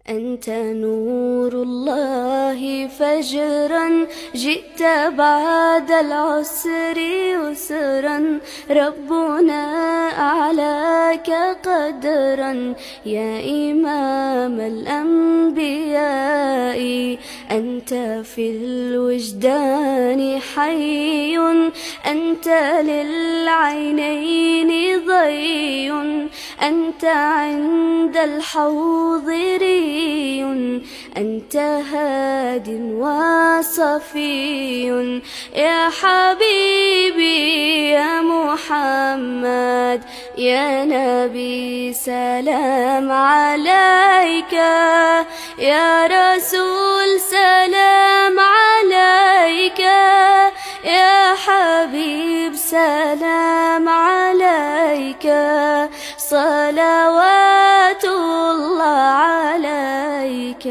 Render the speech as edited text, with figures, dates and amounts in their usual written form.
أنت نور الله فجرا، جئت بعد العسر يسرا، ربنا أعلاك قدرا يا إمام الأنبياء. أنت في الوجدان حي، أنت للعينين ضي، أنت عند الحوض ري، أنت هاد وصفي يا حبيبي يا محمد يا نبي سلام عليك، يا رسول سلام عليك، يا حبيب سلام عليك، صلوات الله عليك.